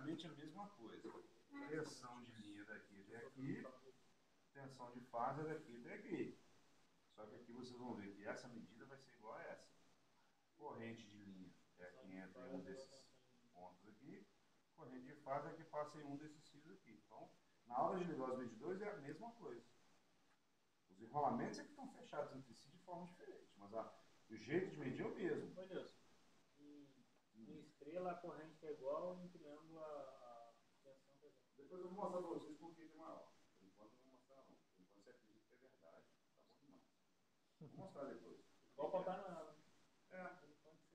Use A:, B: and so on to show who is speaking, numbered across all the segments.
A: praticamente a mesma coisa. Tensão de linha daqui até aqui, tensão de fase daqui até aqui. Só que aqui vocês vão ver que essa medida vai ser igual a essa. Corrente de linha é a que entra em um desses pontos aqui. Corrente de fase é a que passa em um desses fios aqui. Então, na hora de ligar os medidores é a mesma coisa. Os enrolamentos é que estão fechados entre si de forma diferente, mas o jeito de medir é o mesmo.
B: Ô, Nilson, em estrela a corrente é igual, em triângulo a tensão, por exemplo.
A: Depois eu vou mostrar para vocês por que é maior. Por enquanto eu não vou mostrar não. Por enquanto você acredita que é verdade. Tá bom demais. Vou mostrar depois.
B: Igual papai na...
A: É.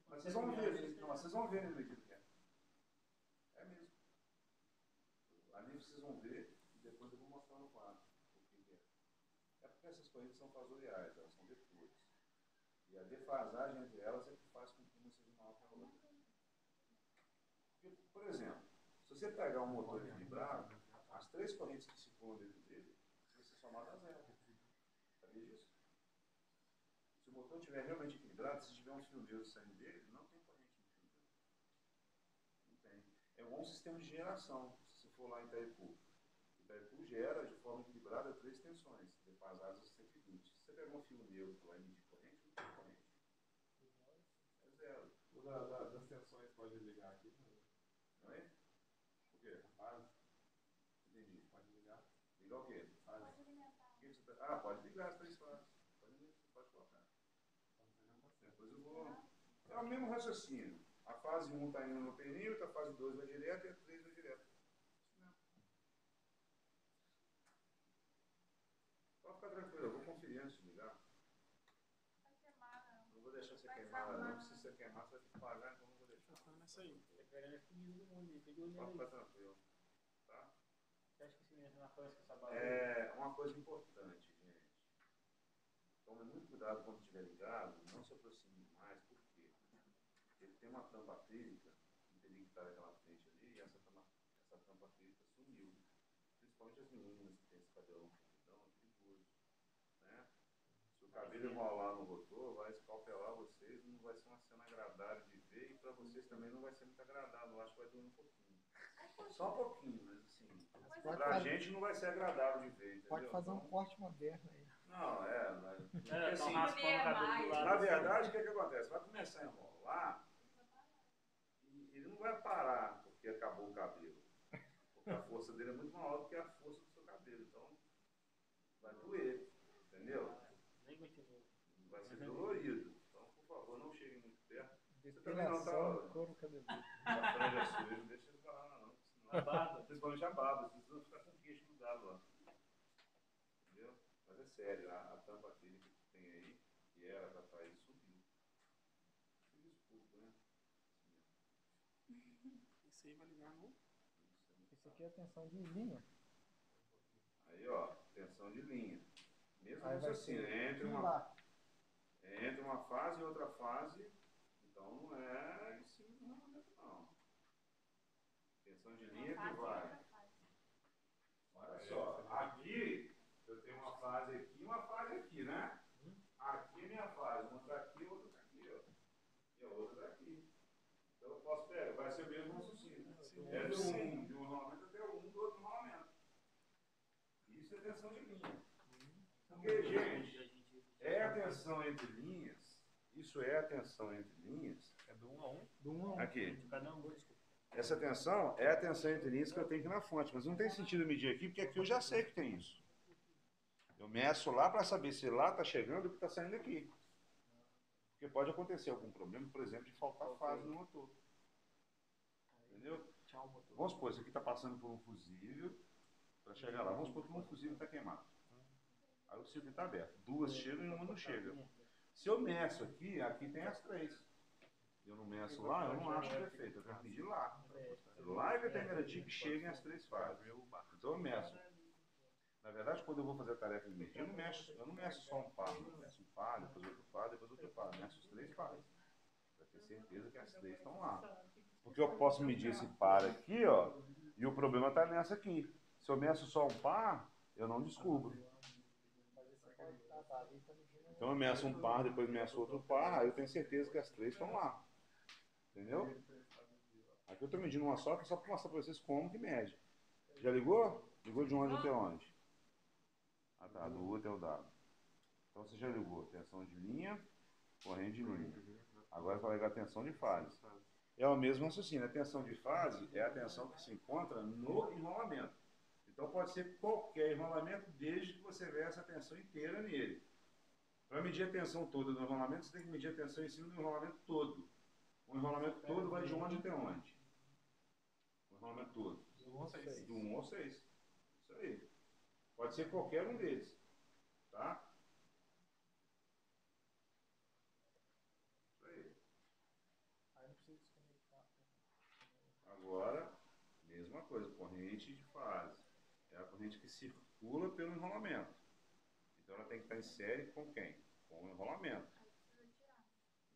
A: Mas vocês vão ver, não, vocês vão ver na medida que é. É mesmo. Ali vocês vão ver e depois eu vou mostrar no quadro o que é. É porque essas correntes são fasoriais, elas são vetores. E a defasagem entre elas é que faz com que uma seja maior que a outra. Porque, por exemplo, se você pegar um motor equilibrado, as três correntes que circulam dentro dele vão ser somadas a zero. Sabia disso? Se o motor estiver realmente equilibrado, se tiver um fio neutro saindo dele, não tem corrente no fio neutro. Não tem. É igual um sistema de geração. Se você for lá em Itaipu, Itaipu gera de forma equilibrada três tensões, defasadas a 120. Se você pegar um fio neutro lá e medir corrente, não tem corrente. É zero.
C: Das tensões pode ligar aqui?
A: Não é? Por quê?
C: Fase.
A: Entendi.
C: Pode ligar.
A: Ligar o quê?
C: Fase.
A: Pode ligar as três fases. Pode colocar. Depois eu vou... É o mesmo raciocínio. A fase 1 está indo no perímetro, a fase 2 vai direto e a 3 vai direto. Pode ficar tranquilo, eu vou conferir antes de ligar.
D: Vai queimar, não.
A: Não vou deixar você queimar, não. Se você queimar, você vai ter que pagar, então não vou deixar.
B: Tá nessa aí. Tá querendo esse menino do mundo, tem que olhar
A: Pode
B: aí.
A: ficar tranquilo. Tá?
B: Você acha que esse menino na França com essa barra?
A: É uma coisa importante, gente. Tome muito cuidado quando estiver ligado, não se aproxime demais, por quê? Ele tem uma tampa acrílica, interligada aquela frente ali, e essa tampa acrílica sumiu. Principalmente as meninas que têm esse cabelão compridão, é perigoso. Né? Se o cabelo enrolar no rotor, vai escalpelar vocês, não vai ser uma cena agradável de ver, e para vocês também não vai ser muito agradável, eu acho que vai doer um pouquinho. Só um pouquinho, mas assim, pra gente não vai ser agradável de ver, entendeu?
E: Pode fazer um corte moderno aí.
A: Não, mas...
B: Porque,
A: assim,
B: raspando o cabelo do lado.
A: na verdade, o que acontece? Vai começar a enrolar e ele não vai parar porque acabou o cabelo. Porque a força dele é muito maior do que a força do seu cabelo. Então, vai doer, entendeu?
B: Nem continua.
A: Vai ser dolorido. Então, por favor, não chegue muito perto. Você também não tá...
E: couro cabeludo.
A: A franja sua, não deixa ele falar, não. Senão,
B: A barba.
A: principalmente a barba, vocês vão ficar com o queixo grudado lá. Entendeu? Mas é sério, a tampa acrílica que tem aí, que era para trair, subiu. Desculpa, né?
C: Isso aí vai ligar no...
E: Isso aqui é a tensão de linha.
A: Aí, ó, tensão de linha. Mesmo
E: Aí vai
A: assim,
E: ser
A: entre uma fase e outra fase, então não é em cima do momento, não. Tensão de linha que vai. Olha só, aqui eu tenho uma fase aqui e uma fase aqui, né? Aqui é minha fase, uma está aqui, outra está aqui, ó. E a outra está aqui. Então eu posso pegar, vai ser o mesmo raciocínio. É de um enrolamento até o do outro enrolamento. Isso é tensão de linha. Porque, gente, é a tensão entre linhas. Isso é a tensão entre linhas.
C: É do 1 a 1?
E: Do 1 a 1.
A: Aqui.
B: De cada um, desculpa.
A: Essa tensão é a tensão entre linhas que eu tenho aqui na fonte. Mas não tem sentido medir aqui, porque aqui eu já sei que tem isso. Eu meço lá para saber se lá está chegando o que está saindo aqui. Porque pode acontecer algum problema, por exemplo, de faltar fase no motor. Entendeu?
B: Tchau, motor.
A: Vamos supor, isso aqui está passando por um fusível para chegar lá. Vamos supor que um fusível está queimado. Aí o ciclo está aberto. Duas chegam e uma não chega. Se eu meço aqui, aqui tem as três. Eu não meço lá, eu não acho perfeito. Eu quero medir lá. Lá é que eu tenho que garantir que cheguem as três fases. Então eu meço. Na verdade, quando eu vou fazer a tarefa de medir, eu não meço só um par. Eu meço um par, depois outro par, depois outro par. Eu meço os três pares. Para ter certeza que as três estão lá. Porque eu posso medir esse par aqui, ó, e o problema está nessa aqui. Se eu meço só um par, eu não descubro. Então eu meço um par, depois meço outro par, aí eu tenho certeza que as três estão lá. Entendeu? Aqui eu estou medindo uma só para mostrar para vocês como que mede. Já ligou? Ligou de onde até onde? Ah tá, do U até o W. Então você já ligou tensão de linha, corrente de linha. Agora você vai ligar a tensão de fase. É o mesmo raciocínio. A tensão de fase é a tensão que se encontra no enrolamento. Então pode ser qualquer enrolamento desde que você versa a tensão inteira nele. Para medir a tensão toda do enrolamento, você tem que medir a tensão em cima do enrolamento todo. O enrolamento todo vai de onde até onde? O enrolamento todo.
C: Do 1 ao 6.
A: Do 1 ao 6. Isso aí. Pode ser qualquer um deles. Tá? Isso aí.
E: Aí não precisa desconectar.
A: Agora, mesma coisa, corrente de fase. É a corrente que circula pelo enrolamento. Então ela tem que estar em série com quem? Com o enrolamento.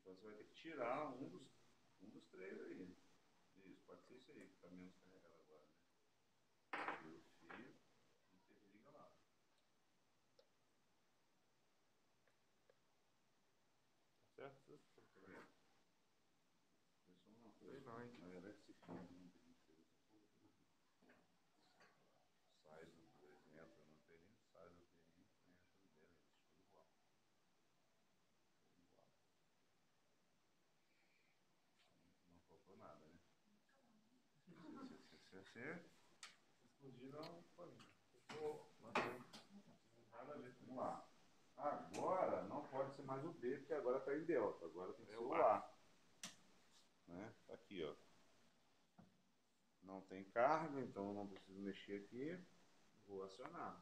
A: Então você vai ter que tirar um dos três aí. Isso, pode ser isso aí, que está menos carregado agora, né? Tira o fio e interliga lá. Tá certo? Isso é uma coisa. Na verdade, esse fio não tem que ser essa porra. Sai do 2, entra no perímetro, sai do perímetro, entra no perímetro. Show de bola. Não faltou nada, né? Você
C: Explodiram para mim. Nada a ver.
A: vamos lá. Agora não pode ser mais o B, porque agora está em delta. Agora tem que ser o
C: A.
A: A. Né? Tá aqui, ó. Não tem carga, então eu não preciso mexer aqui. Vou acionar.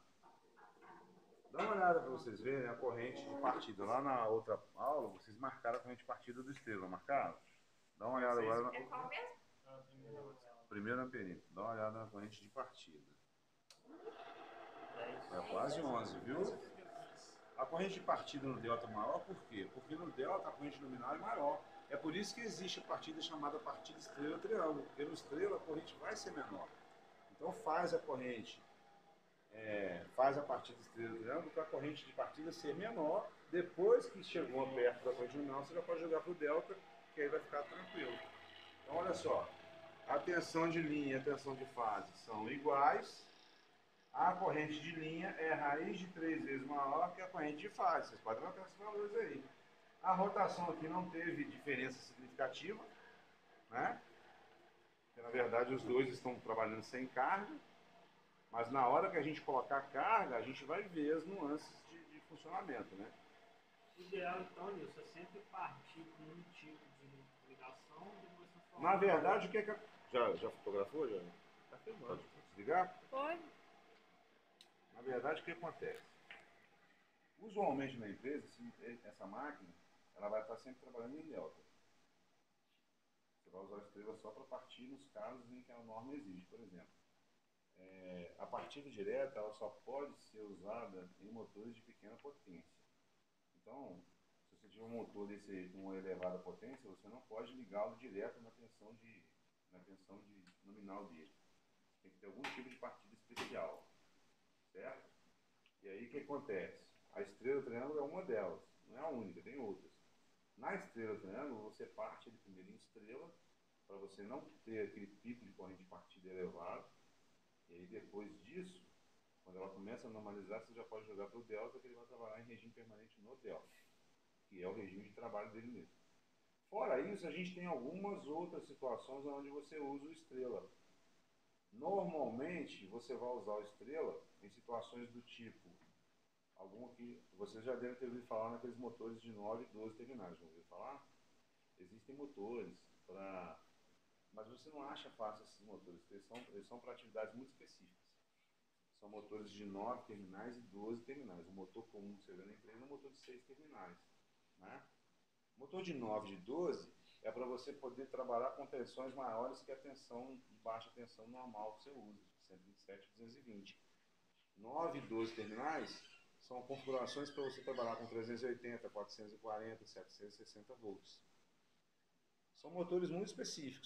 A: Dá uma olhada para vocês verem a corrente de partida. Lá na outra aula, vocês marcaram a corrente de partida do estrela, marcaram? Dá uma olhada agora
D: É
A: na
D: qual mesmo?
A: primeira perímetro. Dá uma olhada na corrente de partida. É quase 11, viu? A corrente de partida no delta é maior, por quê? Porque no delta a corrente nominal é maior. É por isso que existe a partida chamada partida estrela-triângulo, porque no estrela a corrente vai ser menor. Então faz a corrente, faz a partida estrela-triângulo para a corrente de partida ser menor. Depois que chegou perto da corrente nominal, você já pode jogar para o delta, que aí vai ficar tranquilo. Então olha só, a tensão de linha e a tensão de fase são iguais. A corrente de linha é raiz de 3 vezes maior que a corrente de fase. Vocês podem anotar esses valores aí. A rotação aqui não teve diferença significativa, né? Porque, na verdade, os dois estão trabalhando sem carga. Mas na hora que a gente colocar carga, a gente vai ver as nuances de funcionamento, né?
B: O ideal, então, Nilson, é sempre partir com um tipo de ligação e depois transformar.
A: Na verdade, o que é que... Já fotografou? Já?
B: Tá filmando.
A: Pode desligar?
D: Pode.
A: Na verdade, o que acontece? Usualmente na empresa, essa máquina, ela vai estar sempre trabalhando em delta. Você vai usar a estrela só para partir nos casos em que a norma exige. Por exemplo, a partida direta ela só pode ser usada em motores de pequena potência. Então, se você tiver um motor desse aí com uma elevada potência, você não pode ligá-lo direto na tensão de nominal dele. Tem que ter algum tipo de partida especial. Certo? E aí o que acontece? A estrela triângulo é uma delas, não é a única, tem outras. Na estrela triângulo, você parte de primeiro em estrela, para você não ter aquele pico de corrente de partida elevado. E aí depois disso, quando ela começa a normalizar, você já pode jogar para o delta, que ele vai trabalhar em regime permanente no delta, que é o regime de trabalho dele mesmo. Fora isso, a gente tem algumas outras situações onde você usa o estrela. Normalmente, você vai usar o estrela em situações do tipo, algum que vocês já devem ter ouvido falar naqueles motores de 9 e 12 terminais, já ouviu falar? Existem motores para... Mas você não acha fácil esses motores, eles são para atividades muito específicas. São motores de 9 terminais e 12 terminais. O motor comum que você vê na empresa é um motor de 6 terminais. Né? O motor de 9 e de 12 é para você poder trabalhar com tensões maiores que a tensão de baixa tensão normal que você usa, 127 e 220. 9 e 12 terminais são configurações para você trabalhar com 380, 440, 760 volts. São motores muito específicos.